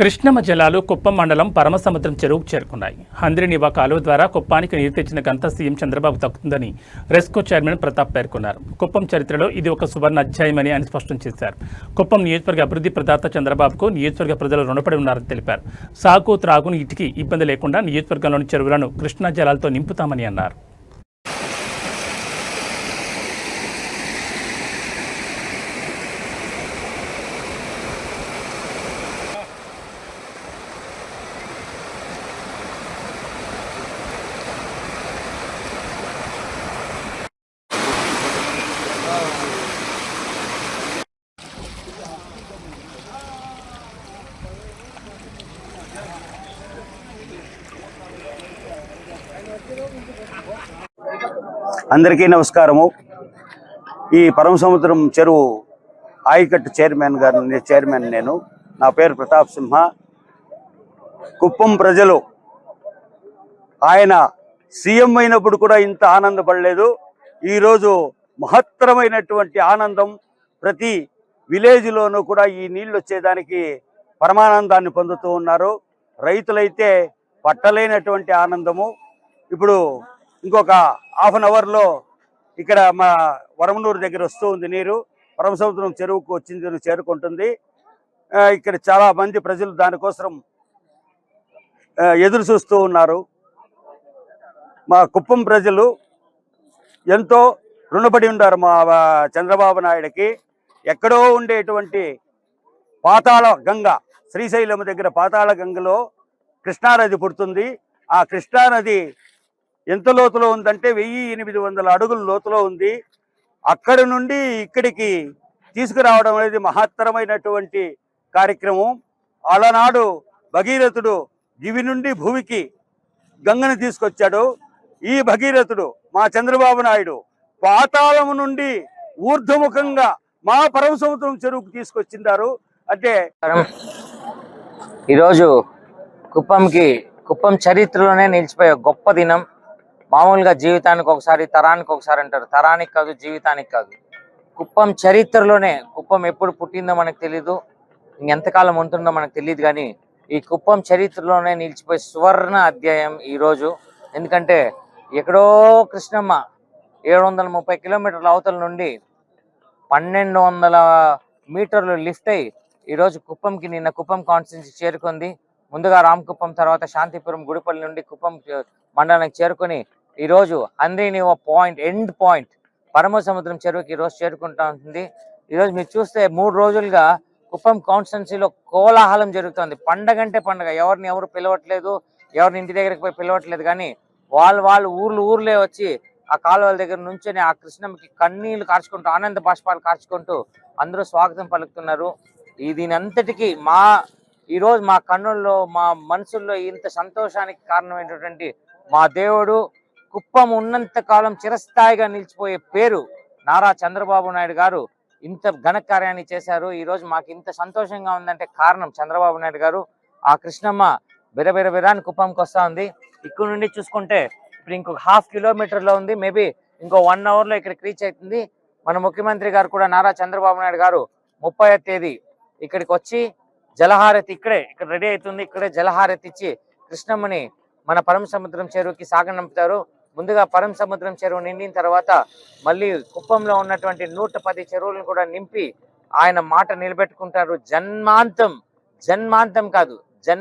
కృష్ణమ్మ జలాలు కుప్పం మండలం పరమసముద్రం చెరువుకు చేరుకున్నాయి. హంద్రినివా కాలువ ద్వారా కుప్పానికి నీరు తెచ్చిన ఘనత సీఎం చంద్రబాబు దక్కుతుందని రెస్కో చైర్మన్ ప్రతాప్ పేర్కొన్నారు. కుప్పం చరిత్రలో ఇది ఒక సువర్ణ అధ్యాయమని ఆయన స్పష్టం చేశారు. కుప్పం నియోజకవర్గ అభివృద్ధి ప్రదాత చంద్రబాబుకు నియోజకవర్గ ప్రజలు రుణపడి ఉన్నారని తెలిపారు. సాగు త్రాగు నీటికి ఇబ్బంది లేకుండా నియోజకవర్గంలోని చెరువులను కృష్ణా జలాలతో నింపుతామని అన్నారు. అందరికీ నమస్కారము. ఈ పరమసముద్రం చెరువు ఆయకట్టు చైర్మన్ నేను. నా పేరు ప్రతాప్ సింహ. కుప్పం ప్రజలు ఆయన సీఎం అయినప్పుడు కూడా ఇంత ఆనందపడలేదు. ఈరోజు మహత్తరమైనటువంటి ఆనందం. ప్రతి విలేజ్లోనూ కూడా ఈ నీళ్ళు వచ్చేదానికి పరమానందాన్ని పొందుతూ ఉన్నారు. రైతులైతే పట్టలేనటువంటి ఆనందము. ఇప్పుడు ఇంకొక హాఫ్ అన్ అవర్లో ఇక్కడ మా వరమనూరు దగ్గర వస్తూ ఉంది నీరు. పరమసముద్రం చెరువుకు వచ్చింది చేరుకుంటుంది. ఇక్కడ చాలా మంది ప్రజలు దానికోసం ఎదురు చూస్తూ ఉన్నారు. మా కుప్పం ప్రజలు ఎంతో రుణపడి ఉన్నారు మా చంద్రబాబు నాయుడికి. ఎక్కడో ఉండేటువంటి పాతాళ గంగ, శ్రీశైలం దగ్గర పాతాళ గంగలో కృష్ణానది పుడుతుంది. ఆ కృష్ణానది ఎంత లోతులో ఉందంటే 1800 అడుగుల లోతులో ఉంది. అక్కడి నుండి ఇక్కడికి తీసుకురావడం అనేది మహత్తరమైనటువంటి కార్యక్రమం. అలనాడు భగీరథుడు దివి నుండి భూమికి గంగను తీసుకొచ్చాడు. ఈ భగీరథుడు మా చంద్రబాబు నాయుడు పాతాళము నుండి ఊర్ధ్వముఖంగా మా పరమసముద్రం చెరువుకు తీసుకొచ్చిందారు. అంటే ఈరోజు కుప్పం చరిత్రలోనే నిలిచిపోయే గొప్ప దినం. మామూలుగా జీవితానికి ఒకసారి, తరానికి ఒకసారి అంటారు. తరానికి కాదు, జీవితానికి కాదు. కుప్పం చరిత్రలోనే, కుప్పం ఎప్పుడు పుట్టిందో మనకు తెలీదు, ఇంకెంతకాలం ఉంటుందో మనకు తెలియదు, కానీ ఈ కుప్పం చరిత్రలోనే నిలిచిపోయే సువర్ణ అధ్యాయం ఈరోజు. ఎందుకంటే ఎక్కడో కృష్ణమ్మ 730 కిలోమీటర్ల అవతల నుండి 1200 మీటర్లు లిఫ్ట్ అయ్యి ఈరోజు కుప్పంకి, నిన్న కుప్పం కాన్స్టిట్యున్సీ చేరుకుంది. ముందుగా రామకుప్పం, తర్వాత శాంతిపురం, గుడిపల్లి నుండి కుప్పం మండలానికి చేరుకొని ఈరోజు హంద్రినివా ఎండ్ పాయింట్ పరమసముద్రం చెరువుకి ఈరోజు చేరుకుంటా ఉంటుంది. ఈరోజు మీరు చూస్తే 3 రోజులుగా కుప్పం కాన్స్టిట్యున్సీలో కోలాహలం జరుగుతుంది. పండగంటే పండగ. ఎవరిని ఎవరు పిలవట్లేదు, ఎవరిని ఇంటి దగ్గరికి పోయి పిలవట్లేదు, కానీ వాళ్ళు ఊర్లే వచ్చి ఆ కాలువల దగ్గర నుంచొని ఆ కృష్ణమ్మకి కన్నీళ్లు కార్చుకుంటూ, ఆనంద బాష్పాలు కార్చుకుంటూ అందరూ స్వాగతం పలుకుతున్నారు. దీని అంతటికీ ఈరోజు మా కన్నుల్లో, మా మనసుల్లో ఇంత సంతోషానికి కారణమైనటువంటి మా దేవుడు, కుప్పం ఉన్నంత కాలం చిరస్థాయిగా నిలిచిపోయే పేరు నారా చంద్రబాబు నాయుడు గారు ఇంత ఘనకార్యాన్ని చేశారు. ఈరోజు మాకు ఇంత సంతోషంగా ఉందంటే కారణం చంద్రబాబు నాయుడు గారు. ఆ కృష్ణమ్మ బిరబిరాని కుప్పంకి వస్తూ ఉంది. ఇక్కడ నుండి చూసుకుంటే ఇప్పుడు ఇంకొక 1/2 కిలోమీటర్లో ఉంది. మేబీ ఇంకో 1 అవర్లో ఇక్కడికి రీచ్ అవుతుంది. మన ముఖ్యమంత్రి గారు కూడా నారా చంద్రబాబు నాయుడు గారు 30వ తేదీ ఇక్కడికి వచ్చి జలహారతి ఇక్కడ రెడీ అవుతుంది. ఇక్కడే జలహారతి ఇచ్చి కృష్ణమ్మని మన పరమసముద్రం చెరువుకి సాగనంపుతారు. ముందుగా పరమసముద్రం చెరువు నిండిన తర్వాత మళ్ళీ కుప్పంలో ఉన్నటువంటి 110 చెరువులను కూడా నింపి ఆయన మాట నిలబెట్టుకుంటారు. జన్మాంతం కాదు,